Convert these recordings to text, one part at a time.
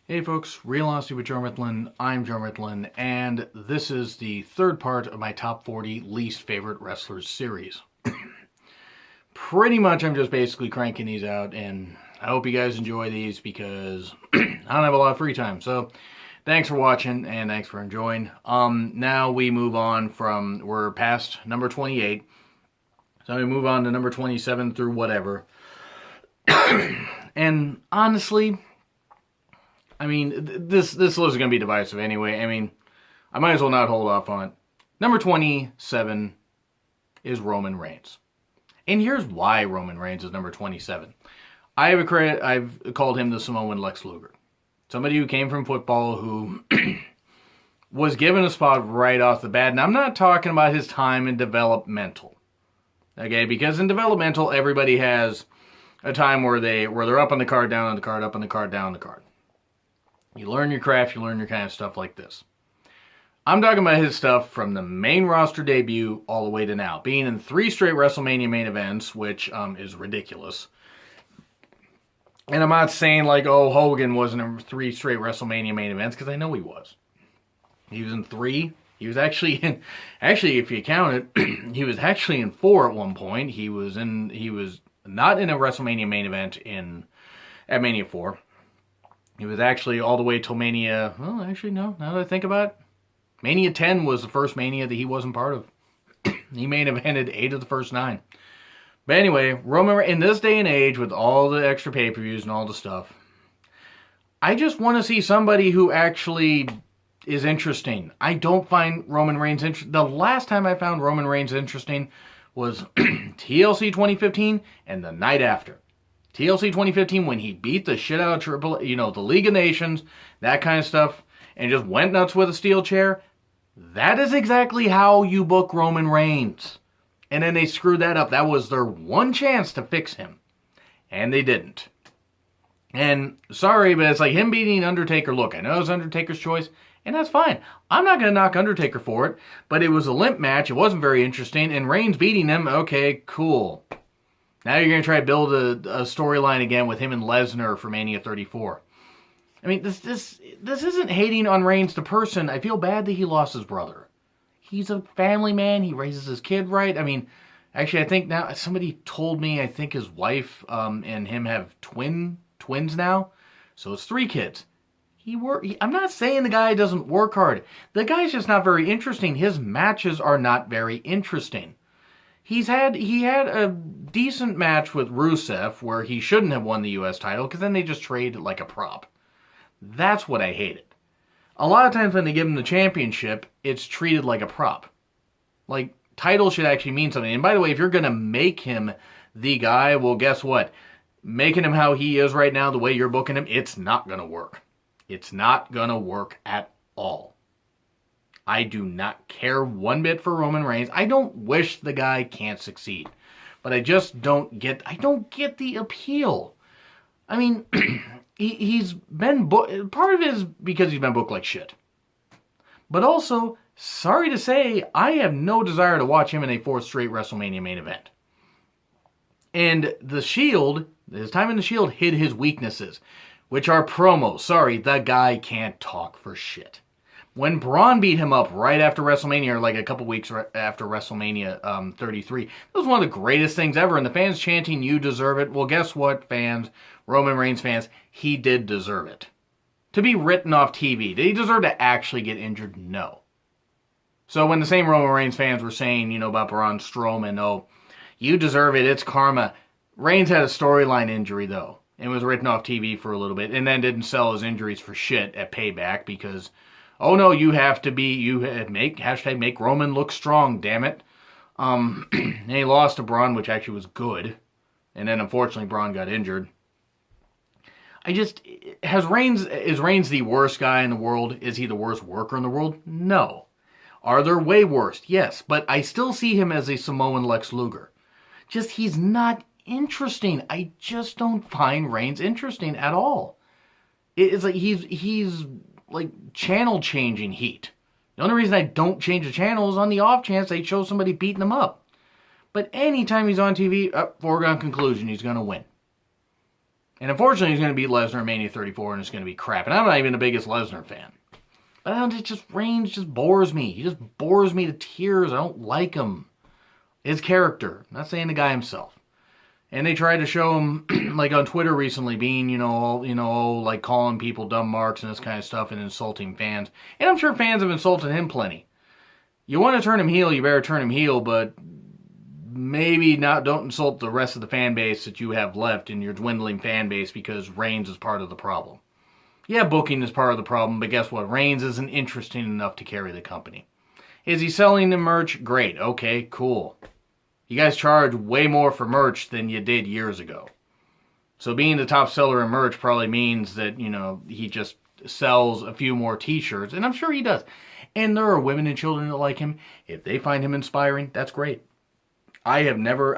Hey folks, Real Honesty with Joe Ritlin. I'm Joe Ritlin, and this is the third part of my top 40 least favorite wrestlers series. Pretty much I'm just basically cranking these out, and I hope you guys enjoy these because I don't have a lot of free time. So thanks for watching, and thanks for enjoying. Now we move on we're past number 28. So we move on to number 27 through whatever. And honestly, I mean, this list is going to be divisive anyway. I mean, I might as well not hold off on it. Number 27 is Roman Reigns. And here's why Roman Reigns is number 27. I've called him the Samoan Lex Luger. Somebody who came from football who was given a spot right off the bat. And I'm not talking about his time in developmental. Okay, because in developmental, everybody has a time where they're up on the card, down on the card, up on the card, down on the card. You learn your craft, you learn your kind of stuff like this. I'm talking about his stuff from the main roster debut all the way to now. Being in 3 straight WrestleMania main events, which is ridiculous. And I'm not saying like, oh, Hogan wasn't in 3 straight WrestleMania main events, because I know he was. He was in 3. He was actually if you count it, he was actually in 4 at one point. He was not in a WrestleMania main event at Mania 4. He was actually all the way till Mania... Well, actually, no. Now that I think about it, Mania 10 was the first Mania that he wasn't part of. He main evented 8 of the first 9. But anyway, Roman, in this day and age, with all the extra pay-per-views and all the stuff, I just want to see somebody who actually is interesting. I don't find Roman Reigns interesting. The last time I found Roman Reigns interesting was TLC 2015 and the night after. TLC 2015, when he beat the shit out of the League of Nations, that kind of stuff, and just went nuts with a steel chair. That is exactly how you book Roman Reigns. And then they screwed that up. That was their one chance to fix him. And they didn't. And sorry, but it's like him beating Undertaker. Look, I know it was Undertaker's choice, and that's fine. I'm not going to knock Undertaker for it, but it was a limp match. It wasn't very interesting, and Reigns beating him, okay, cool. Now you're going to try to build a storyline again with him and Lesnar for Mania 34. I mean, this isn't hating on Reigns the person. I feel bad that he lost his brother. He's a family man. He raises his kid right. I mean, actually, I think now somebody told me I think his wife and him have twins now. So it's 3 kids. I'm not saying the guy doesn't work hard. The guy's just not very interesting. His matches are not very interesting. He had a decent match with Rusev where he shouldn't have won the U.S. title because then they just traded like a prop. That's what I hated. A lot of times when they give him the championship, it's treated like a prop. Like, title should actually mean something. And by the way, if you're going to make him the guy, well, guess what? Making him how he is right now, the way you're booking him, it's not going to work. It's not going to work at all. I do not care one bit for Roman Reigns. I don't wish the guy can't succeed. But I just don't get the appeal. I mean, he's been booked. Part of it is because he's been booked like shit. But also, sorry to say, I have no desire to watch him in a 4th straight WrestleMania main event. And the Shield, his time in the Shield hid his weaknesses, which are promos. Sorry, the guy can't talk for shit. When Braun beat him up right after WrestleMania, or like a couple weeks after WrestleMania 33, that was one of the greatest things ever. And the fans chanting, "You deserve it." Well, guess what, fans? Roman Reigns fans, he did deserve it. To be written off TV. Did he deserve to actually get injured? No. So when the same Roman Reigns fans were saying, about Braun Strowman, oh, you deserve it, it's karma. Reigns had a storyline injury, though, and was written off TV for a little bit, and then didn't sell his injuries for shit at Payback because... Oh no, make Roman look strong, damn it. And he lost to Braun, which actually was good. And then unfortunately Braun got injured. Is Reigns the worst guy in the world? Is he the worst worker in the world? No. Are there way worse? Yes, but I still see him as a Samoan Lex Luger. He's not interesting. I just don't find Reigns interesting at all. It's like he's like channel changing heat. The only reason I don't change the channel is on the off chance they show somebody beating him up. But anytime he's on TV, foregone conclusion, he's going to win. And unfortunately, he's going to beat Lesnar at Mania 34, and it's going to be crap. And I'm not even the biggest Lesnar fan. But Reigns just bores me. He just bores me to tears. I don't like him. His character. I'm not saying the guy himself. And they tried to show him, like on Twitter recently, being, like calling people dumb marks and this kind of stuff and insulting fans. And I'm sure fans have insulted him plenty. You want to turn him heel, you better turn him heel, but don't insult the rest of the fan base that you have left in your dwindling fan base because Reigns is part of the problem. Yeah, booking is part of the problem, but guess what? Reigns isn't interesting enough to carry the company. Is he selling the merch? Great. Okay, cool. You guys charge way more for merch than you did years ago. So being the top seller in merch probably means that, he just sells a few more t-shirts, and I'm sure he does. And there are women and children that like him. If they find him inspiring, that's great. I have never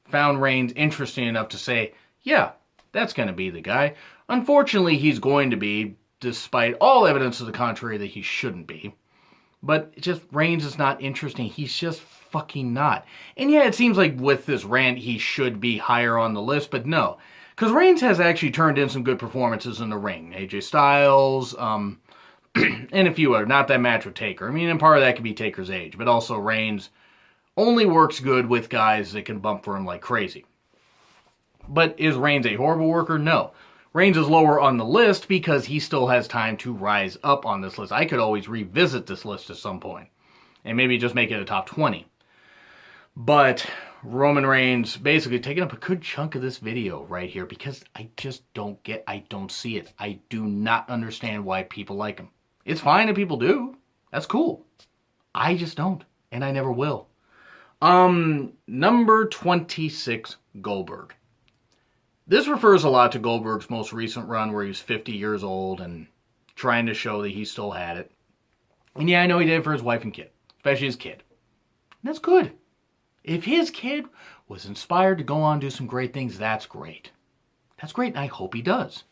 found Reigns interesting enough to say, yeah, that's going to be the guy. Unfortunately, he's going to be, despite all evidence to the contrary that he shouldn't be. But Reigns is not interesting. He's just fucking not. And yeah, it seems like with this rant, he should be higher on the list, but no. Because Reigns has actually turned in some good performances in the ring. AJ Styles, and a few other. Not that match with Taker. I mean, and part of that could be Taker's age. But also Reigns only works good with guys that can bump for him like crazy. But is Reigns a horrible worker? No. Reigns is lower on the list because he still has time to rise up on this list. I could always revisit this list at some point. And maybe just make it a top 20. But Roman Reigns basically taking up a good chunk of this video right here because I don't see it. I do not understand why people like him. It's fine if people do. That's cool. I just don't. And I never will. Number 26, Goldberg. This refers a lot to Goldberg's most recent run where he was 50 years old and trying to show that he still had it. And yeah, I know he did it for his wife and kid, especially his kid. And that's good. If his kid was inspired to go on and do some great things, that's great. That's great, and I hope he does.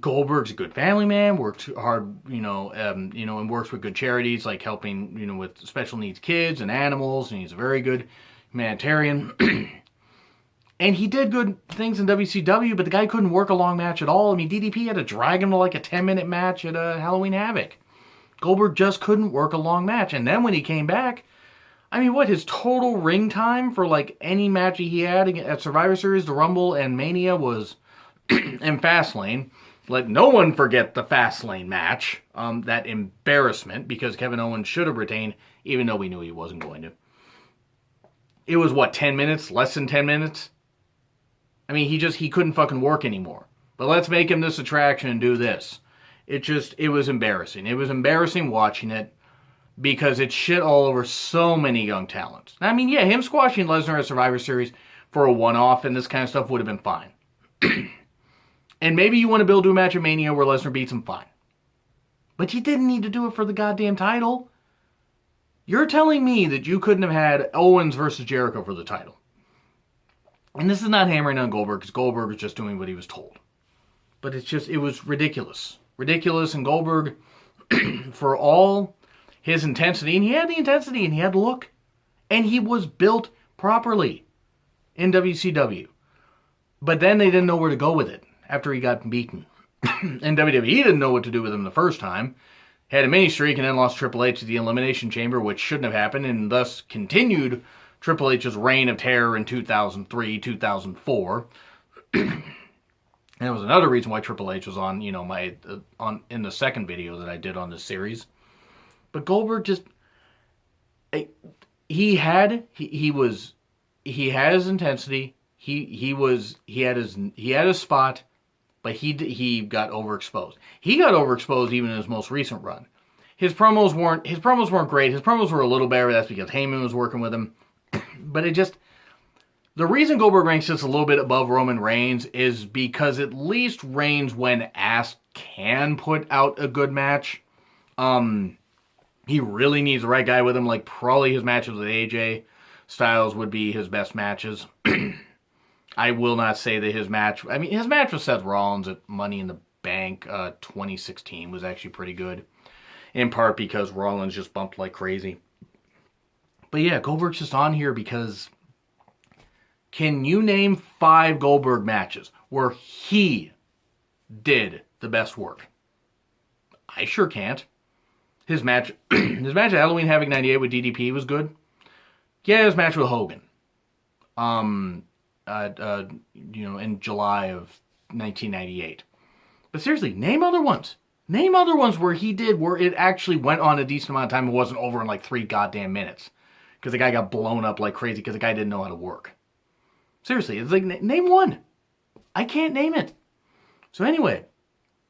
Goldberg's a good family man, works hard, and works with good charities like helping, with special needs kids and animals, and he's a very good humanitarian. And he did good things in WCW, but the guy couldn't work a long match at all. I mean, DDP had to drag him to like a 10-minute match at Halloween Havoc. Goldberg just couldn't work a long match. And then when he came back, I mean, his total ring time for like any match he had at Survivor Series, the Rumble, and Mania was in Fastlane. Let no one forget the Fastlane match. That embarrassment, because Kevin Owens should have retained, even though we knew he wasn't going to. It was, 10 minutes? Less than 10 minutes? I mean, he couldn't fucking work anymore. But let's make him this attraction and do this. It was embarrassing. It was embarrassing watching it because it shit all over so many young talents. I mean, yeah, him squashing Lesnar at Survivor Series for a one-off and this kind of stuff would have been fine. And maybe you want to build to a match at Mania where Lesnar beats him, fine. But you didn't need to do it for the goddamn title. You're telling me that you couldn't have had Owens versus Jericho for the title. And this is not hammering on Goldberg, because Goldberg was just doing what he was told. But it was ridiculous. Ridiculous, and Goldberg, for all his intensity, and he had the intensity, and he had the look, and he was built properly in WCW. But then they didn't know where to go with it after he got beaten. And WWE didn't know what to do with him the first time. Had a mini streak and then lost Triple H to the Elimination Chamber, which shouldn't have happened, and thus continued Triple H's reign of terror in 2003, 2004. And it was another reason why Triple H was on, in the second video that I did on this series. But Goldberg just, he had his intensity. He had his spot, but he got overexposed. He got overexposed even in his most recent run. His promos weren't great. His promos were a little better. That's because Heyman was working with him. But the reason Goldberg ranks just a little bit above Roman Reigns is because at least Reigns, when asked, can put out a good match. He really needs the right guy with him. Like, probably his matches with AJ Styles would be his best matches. I will not say that his match with Seth Rollins at Money in the Bank 2016 was actually pretty good. In part because Rollins just bumped like crazy. But yeah, Goldberg's just on here because Can you name 5 Goldberg matches where he did the best work? I sure can't. His match at Halloween Havoc 98 with DDP was good. Yeah, his match with Hogan. In July of 1998. But seriously, name other ones. Name other ones where it actually went on a decent amount of time and wasn't over in like 3 goddamn minutes. Because the guy got blown up like crazy because the guy didn't know how to work. Seriously, it's like, name one. I can't name it. So anyway,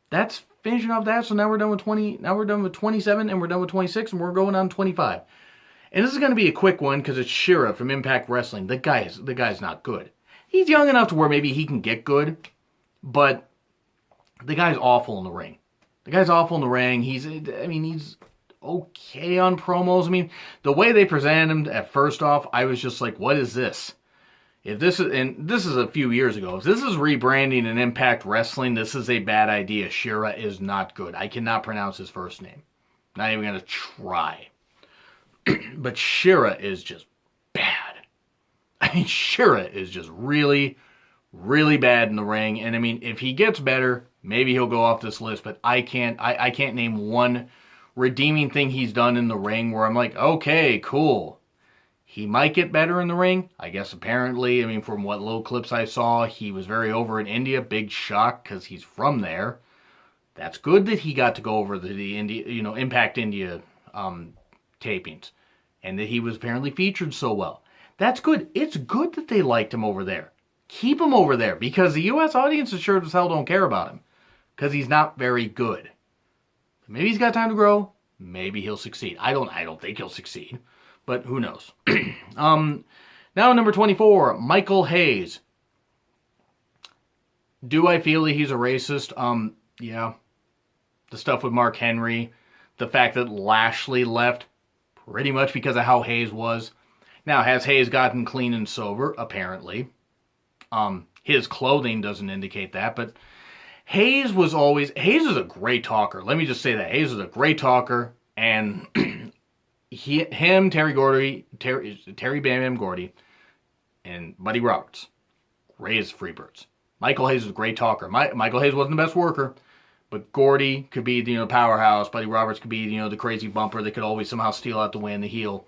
that's finishing off that. So now we're done with 20. Now we're done with 27, and we're done with 26, and we're going on 25. And this is going to be a quick one because it's Shirai from Impact Wrestling. The guy's not good. He's young enough to where maybe he can get good, but the guy's awful in the ring. He's okay on promos. I mean, the way they presented him at first off, I was just like, what is this? This is a few years ago. If this is rebranding an Impact Wrestling, this is a bad idea. Shirai is not good. I cannot pronounce his first name. Not even going to try. But Shirai is just bad. I mean, Shirai is just really, really bad in the ring. And I mean, if he gets better, maybe he'll go off this list. But I can't name one redeeming thing he's done in the ring where I'm like, okay, cool. He might get better in the ring. I guess apparently, I mean, from what little clips I saw, he was very over in India. Big shock because he's from there. That's good that he got to go over the India, Impact India tapings, and that he was apparently featured so well. That's good. It's good that they liked him over there. Keep him over there because the U.S. audience sure as hell don't care about him because he's not very good. Maybe he's got time to grow. Maybe he'll succeed. I don't think he'll succeed, but who knows? Now number 24, Michael Hayes. Do I feel that he's a racist? Yeah. The stuff with Mark Henry, the fact that Lashley left pretty much because of how Hayes was. Now, has Hayes gotten clean and sober? Apparently. His clothing doesn't indicate that, but Hayes is a great talker. Let me just say that. Hayes is a great talker, and Terry Bam Bam Gordy, and Buddy Roberts, great as Freebirds. Michael Hayes is a great talker. Michael Hayes wasn't the best worker, but Gordy could be the powerhouse. Buddy Roberts could be the crazy bumper that could always somehow steal out the win, the heel.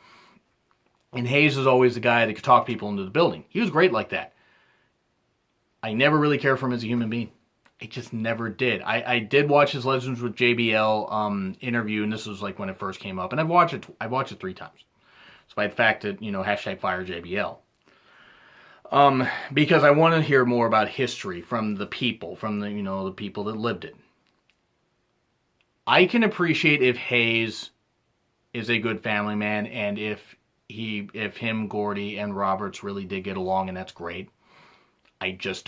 And Hayes is always the guy that could talk people into the building. He was great like that. I never really cared for him as a human being. I just never did. I did watch his Legends with JBL interview, and this was like when it first came up. And I've watched it 3 times. Despite the fact that, #FireJBL. Because I want to hear more about history from the people, the people that lived it. I can appreciate if Hayes is a good family man, and if him, Gordy, and Roberts really did get along, and that's great. I just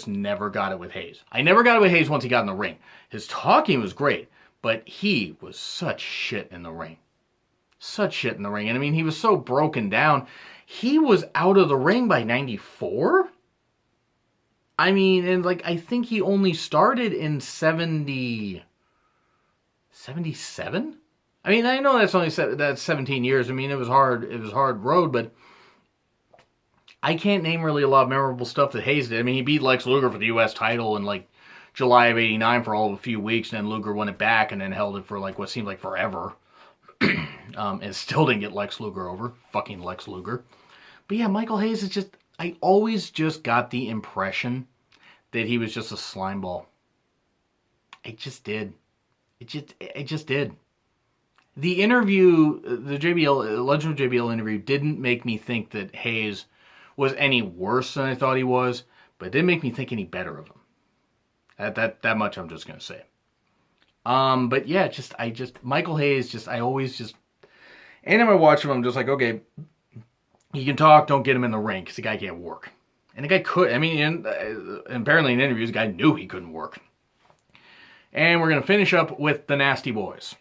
never got it with Hayes. I never got it with Hayes once he got in the ring. His talking was great, but he was such shit in the ring. Such shit in the ring. And I mean, he was so broken down. He was out of the ring by 94? I mean, and I think he only started in 77? I mean, I know that's 17 years. I mean, it was hard road, but I can't name really a lot of memorable stuff that Hayes did. I mean, he beat Lex Luger for the U.S. title in July of '89 for all of a few weeks, and then Luger won it back and then held it for what seemed like forever. And still didn't get Lex Luger over. Fucking Lex Luger. But yeah, Michael Hayes is just, I always just got the impression that he was just a slime ball. I just did. I just did. The interview, the Legend of JBL interview, didn't make me think that Hayes was any worse than I thought he was, but it didn't make me think any better of him. That much I'm just going to say. But yeah, Michael Hayes, I always just, anytime I watch him, I'm just like, okay, he can talk, don't get him in the ring, because the guy can't work. And the guy could, I mean, and apparently in interviews, the guy knew he couldn't work. And we're going to finish up with the Nasty Boys.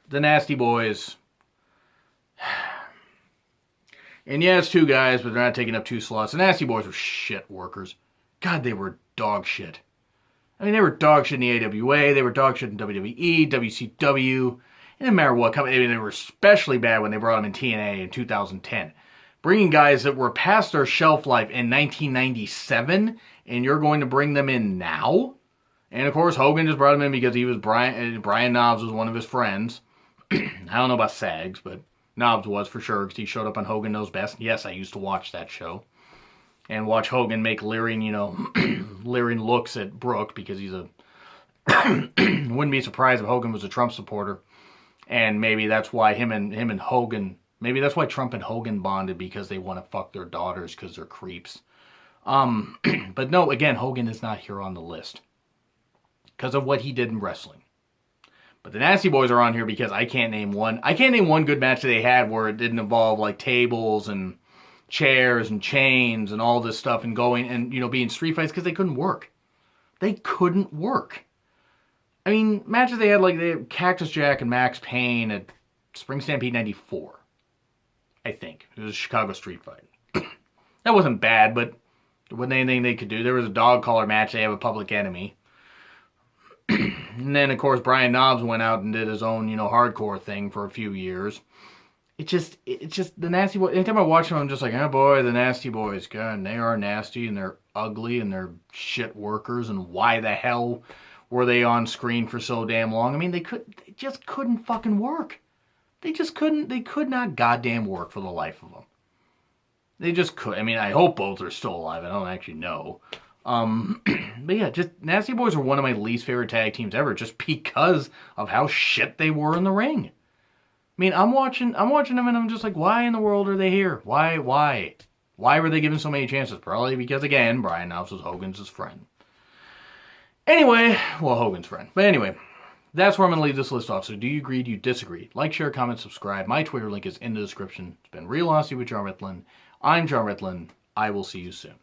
The Nasty Boys. And yeah, it's 2 guys, but they're not taking up 2 slots. The Nasty Boys were shit workers. God, they were dog shit. I mean, they were dog shit in the AWA. They were dog shit in WWE, WCW. It didn't matter what company. I mean, they were especially bad when they brought them in TNA in 2010. bringing guys that were past their shelf life in 1997, and you're going to bring them in now? And of course, Hogan just brought him in because he was Brian Knobbs was one of his friends. I don't know about Sags, but Knobbs was for sure because he showed up on Hogan Knows Best. Yes, I used to watch that show and watch Hogan make leering, leering looks at Brooke because he's a. Wouldn't be surprised if Hogan was a Trump supporter, and maybe that's why him and Hogan. Maybe that's why Trump and Hogan bonded, because they want to fuck their daughters because they're creeps. But no, again, Hogan is not here on the list because of what he did in wrestling. But the Nasty Boys are on here because I can't name one. I can't name one good match that they had where it didn't involve like tables and chairs and chains and all this stuff and going and being street fights, because they couldn't work. They couldn't work. I mean, matches they had Cactus Jack and Max Payne at Spring Stampede 94. I think. It was a Chicago street fight. That wasn't bad, but there wasn't anything they could do. There was a dog collar match they have with Public Enemy. And then, of course, Brian Knobbs went out and did his own, hardcore thing for a few years. It's just the Nasty Boys. Anytime I watch them, I'm just like, oh boy, the Nasty Boys. God, and they are nasty, and they're ugly, and they're shit workers, and why the hell were they on screen for so damn long? I mean, they just couldn't fucking work. They could not goddamn work for the life of them. They just could. I mean, I hope both are still alive. I don't actually know. But yeah, just Nasty Boys are one of my least favorite tag teams ever, just because of how shit they were in the ring. I mean, I'm watching them and I'm just like, why in the world are they here? Why were they given so many chances? Probably because, again, Brian Knobbs was Hogan's friend. Anyway, well, Hogan's friend. But anyway, that's where I'm going to leave this list off. So do you agree? Do you disagree? Like, share, comment, subscribe. My Twitter link is in the description. It's been Real Honesty with John Ritlin. I'm John Ritlin. I will see you soon.